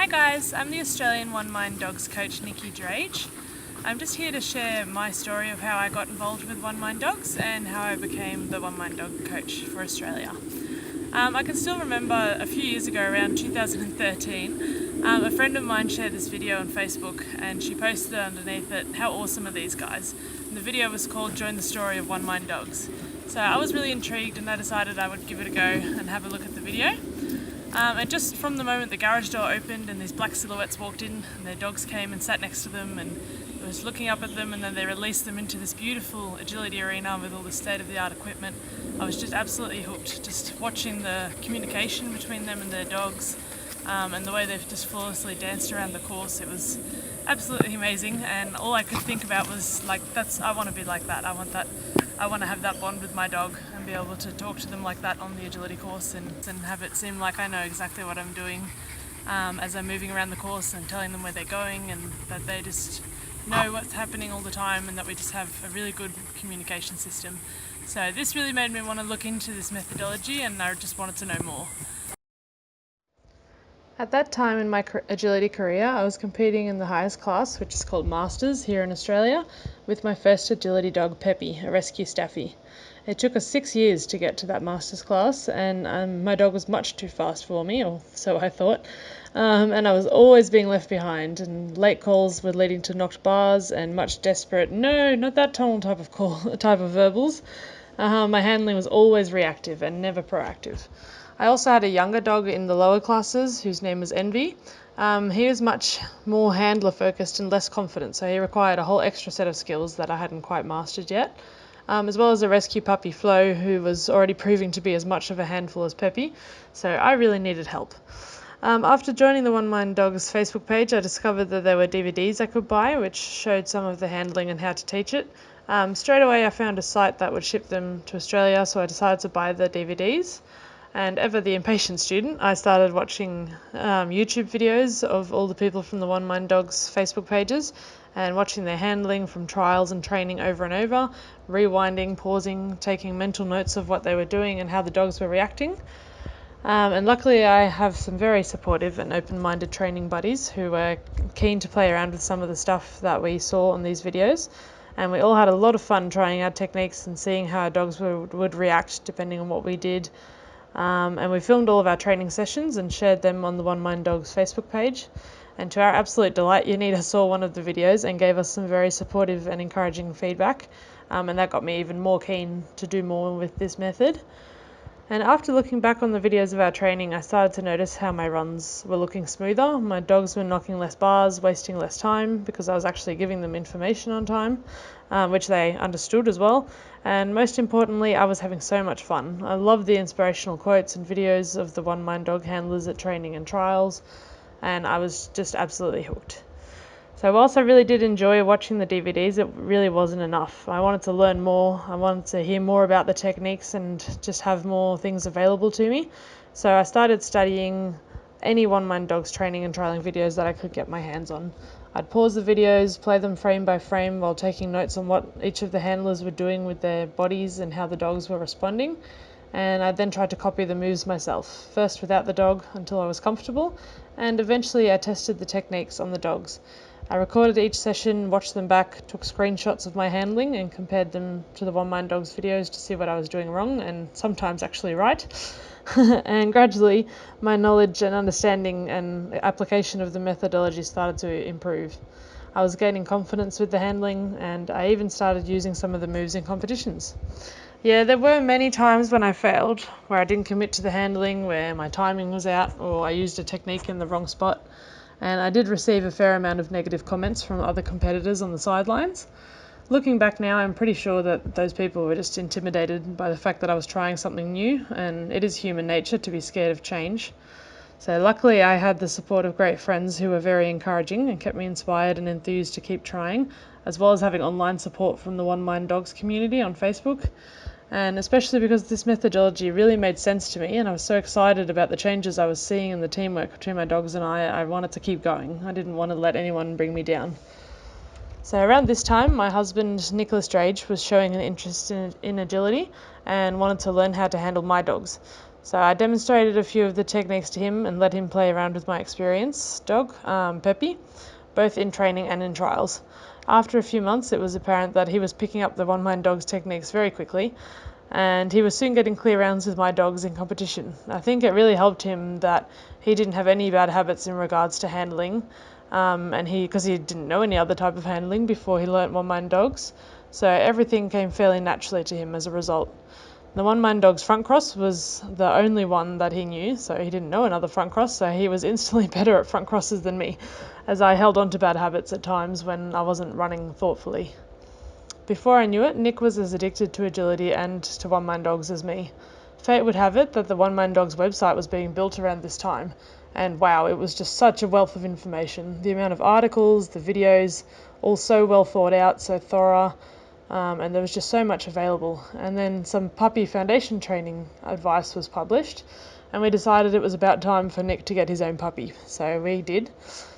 Hi guys, I'm the Australian OneMind Dogs coach Niki Drage. I'm just here to share my story of how I got involved with OneMind Dogs and how I became the OneMind Dog coach for Australia. I can still remember a few years ago, around 2013, a friend of mine shared this video on Facebook and she posted underneath it, "How awesome are these guys?" And the video was called "Join the Story of OneMind Dogs." So I was really intrigued and I decided I would give it a go and have a look at the video. And just from the moment the garage door opened and these black silhouettes walked in and their dogs came and sat next to them and I was looking up at them, and then they released them into this beautiful agility arena with all the state-of-the-art equipment, I was just absolutely hooked, just watching the communication between them and their dogs, and the way they've just flawlessly danced around the course. It was absolutely amazing, and all I could think about was like, I want to be like that. I want to have that bond with my dog and be able to talk to them like that on the agility course and have it seem like I know exactly what I'm doing as I'm moving around the course and telling them where they're going, and that they just know what's happening all the time and that we just have a really good communication system. So this really made me want to look into this methodology, and I just wanted to know more. At that time in my agility career, I was competing in the highest class, which is called Masters here in Australia, with my first agility dog, Peppy, a rescue staffy. It took us 6 years to get to that Masters class, and my dog was much too fast for me, or so I thought. And I was always being left behind, and late calls were leading to knocked bars and much desperate, "No, not that tunnel" type of verbals. My handling was always reactive and never proactive. I also had a younger dog in the lower classes whose name was Envy. He was much more handler focused and less confident, so he required a whole extra set of skills that I hadn't quite mastered yet, as well as a rescue puppy, Flo, who was already proving to be as much of a handful as Peppy, so I really needed help. After joining the OneMind Dogs Facebook page, I discovered that there were DVDs I could buy which showed some of the handling and how to teach it. Straight away I found a site that would ship them to Australia, so I decided to buy the DVDs. And ever the impatient student, I started watching YouTube videos of all the people from the OneMind Dogs Facebook pages and watching their handling from trials and training over and over, rewinding, pausing, taking mental notes of what they were doing and how the dogs were reacting. And luckily I have some very supportive and open-minded training buddies who were keen to play around with some of the stuff that we saw on these videos. And we all had a lot of fun trying our techniques and seeing how our dogs would react depending on what we did. And we filmed all of our training sessions and shared them on the OneMind Dogs Facebook page. And to our absolute delight, Yanita saw one of the videos and gave us some very supportive and encouraging feedback. And that got me even more keen to do more with this method. And after looking back on the videos of our training, I started to notice how my runs were looking smoother. My dogs were knocking less bars, wasting less time because I was actually giving them information on time, which they understood as well. And most importantly, I was having so much fun. I loved the inspirational quotes and videos of the OneMind dog handlers at training and trials, and I was just absolutely hooked. So whilst I really did enjoy watching the DVDs, it really wasn't enough. I wanted to learn more. I wanted to hear more about the techniques and just have more things available to me. So I started studying any OneMind Dogs training and trialing videos that I could get my hands on. I'd pause the videos, play them frame by frame while taking notes on what each of the handlers were doing with their bodies and how the dogs were responding. And I then tried to copy the moves myself, first without the dog until I was comfortable, and eventually I tested the techniques on the dogs. I recorded each session, watched them back, took screenshots of my handling and compared them to the OneMind Dogs videos to see what I was doing wrong and sometimes actually right. And gradually my knowledge and understanding and application of the methodology started to improve. I was gaining confidence with the handling, and I even started using some of the moves in competitions. Yeah, there were many times when I failed, where I didn't commit to the handling, where my timing was out, or I used a technique in the wrong spot. And I did receive a fair amount of negative comments from other competitors on the sidelines. Looking back now, I'm pretty sure that those people were just intimidated by the fact that I was trying something new, and it is human nature to be scared of change. So luckily I had the support of great friends who were very encouraging and kept me inspired and enthused to keep trying, as well as having online support from the OneMind Dogs community on Facebook. And especially because this methodology really made sense to me and I was so excited about the changes I was seeing in the teamwork between my dogs and I wanted to keep going. I didn't want to let anyone bring me down. So around this time, my husband, Niki Drage, was showing an interest in agility, and wanted to learn how to handle my dogs. So I demonstrated a few of the techniques to him and let him play around with my experienced dog, Peppy, both in training and in trials. After a few months, it was apparent that he was picking up the OneMind Dogs techniques very quickly, and he was soon getting clear rounds with my dogs in competition. I think it really helped him that he didn't have any bad habits in regards to handling, because he didn't know any other type of handling before he learnt OneMind Dogs, so everything came fairly naturally to him as a result. The OneMind Dogs front cross was the only one that he knew, so he didn't know another front cross, so he was instantly better at front crosses than me, as I held on to bad habits at times when I wasn't running thoughtfully. Before I knew it, Nick was as addicted to agility and to OneMind Dogs as me. Fate would have it that the OneMind Dogs website was being built around this time, and wow, it was just such a wealth of information. The amount of articles, the videos, all so well thought out, so thorough, and there was just so much available. And then some puppy foundation training advice was published, and we decided it was about time for Nick to get his own puppy, so we did.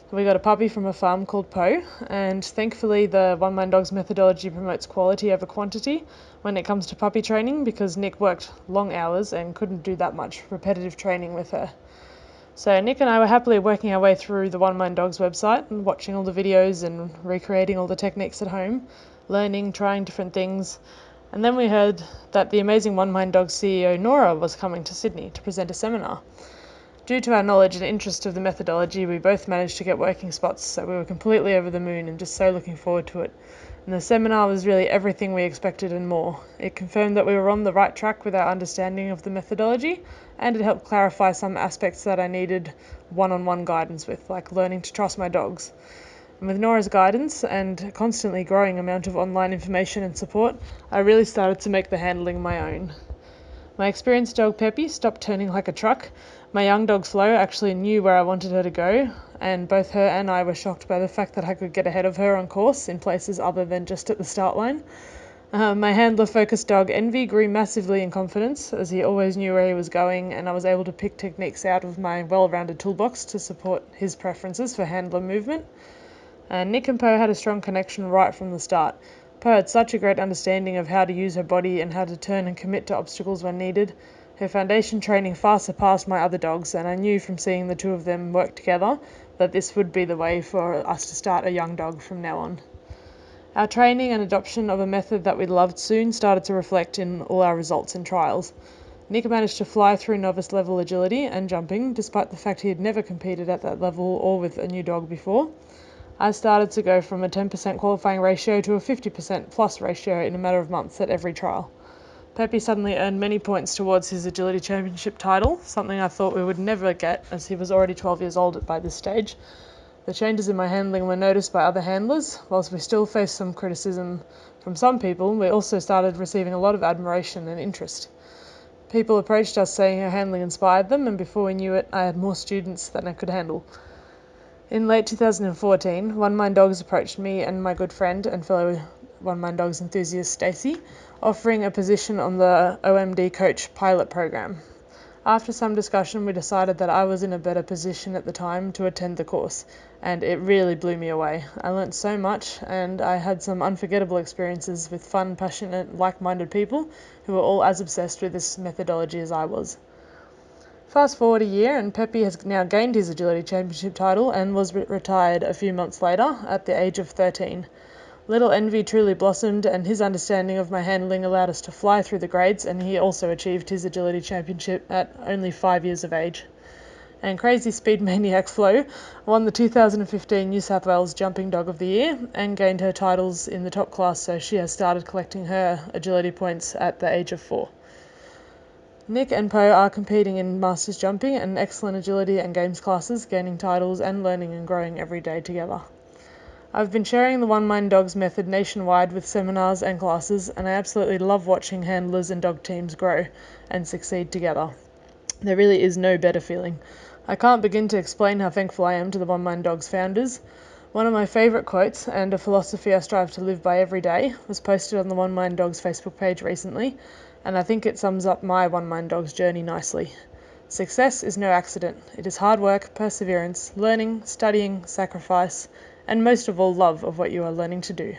We got a puppy from a farm called Poe, and thankfully the OneMind Dogs methodology promotes quality over quantity when it comes to puppy training, because Nick worked long hours and couldn't do that much repetitive training with her. So Nick and I were happily working our way through the OneMind Dogs website and watching all the videos and recreating all the techniques at home, learning, trying different things. And then we heard that the amazing OneMind Dogs CEO Nora was coming to Sydney to present a seminar. Due to our knowledge and interest of the methodology, we both managed to get working spots, so we were completely over the moon and just so looking forward to it. And the seminar was really everything we expected and more. It confirmed that we were on the right track with our understanding of the methodology, and it helped clarify some aspects that I needed one-on-one guidance with, like learning to trust my dogs. And with Nora's guidance and a constantly growing amount of online information and support, I really started to make the handling my own. My experienced dog Peppy stopped turning like a truck. My young dog Flo actually knew where I wanted her to go, and both her and I were shocked by the fact that I could get ahead of her on course in places other than just at the start line. My handler-focused dog Envy grew massively in confidence, as he always knew where he was going, and I was able to pick techniques out of my well-rounded toolbox to support his preferences for handler movement. Nick and Poe had a strong connection right from the start. Poe had such a great understanding of how to use her body and how to turn and commit to obstacles when needed. Her foundation training far surpassed my other dogs, and I knew from seeing the two of them work together that this would be the way for us to start a young dog from now on. Our training and adoption of a method that we loved soon started to reflect in all our results in trials. Nick managed to fly through novice level agility and jumping, despite the fact he had never competed at that level or with a new dog before. I started to go from a 10% qualifying ratio to a 50% plus ratio in a matter of months at every trial. Peppy suddenly earned many points towards his agility championship title, something I thought we would never get as he was already 12 years old by this stage. The changes in my handling were noticed by other handlers. Whilst we still faced some criticism from some people, we also started receiving a lot of admiration and interest. People approached us saying our handling inspired them, and before we knew it, I had more students than I could handle. In late 2014, OneMind Dogs approached me and my good friend and fellow OneMind Dogs enthusiast Stacey, offering a position on the OMD Coach pilot program. After some discussion, we decided that I was in a better position at the time to attend the course, and it really blew me away. I learnt so much, and I had some unforgettable experiences with fun, passionate, like-minded people who were all as obsessed with this methodology as I was. Fast forward a year, and Peppy has now gained his agility championship title and was retired a few months later at the age of 13. Little Envy truly blossomed, and his understanding of my handling allowed us to fly through the grades, and he also achieved his agility championship at only 5 years of age. And crazy speed maniac Flo won the 2015 New South Wales Jumping Dog of the Year and gained her titles in the top class, so she has started collecting her agility points at the age of 4. Nick and Poe are competing in Masters Jumping and excellent agility and games classes, gaining titles and learning and growing every day together. I've been sharing the OneMind Dogs method nationwide with seminars and classes, and I absolutely love watching handlers and dog teams grow and succeed together. There really is no better feeling. I can't begin to explain how thankful I am to the OneMind Dogs founders. One of my favourite quotes, and a philosophy I strive to live by every day, was posted on the OneMind Dogs Facebook page recently, and I think it sums up my OneMind Dogs journey nicely. Success is no accident. It is hard work, perseverance, learning, studying, sacrifice, and most of all love of what you are learning to do.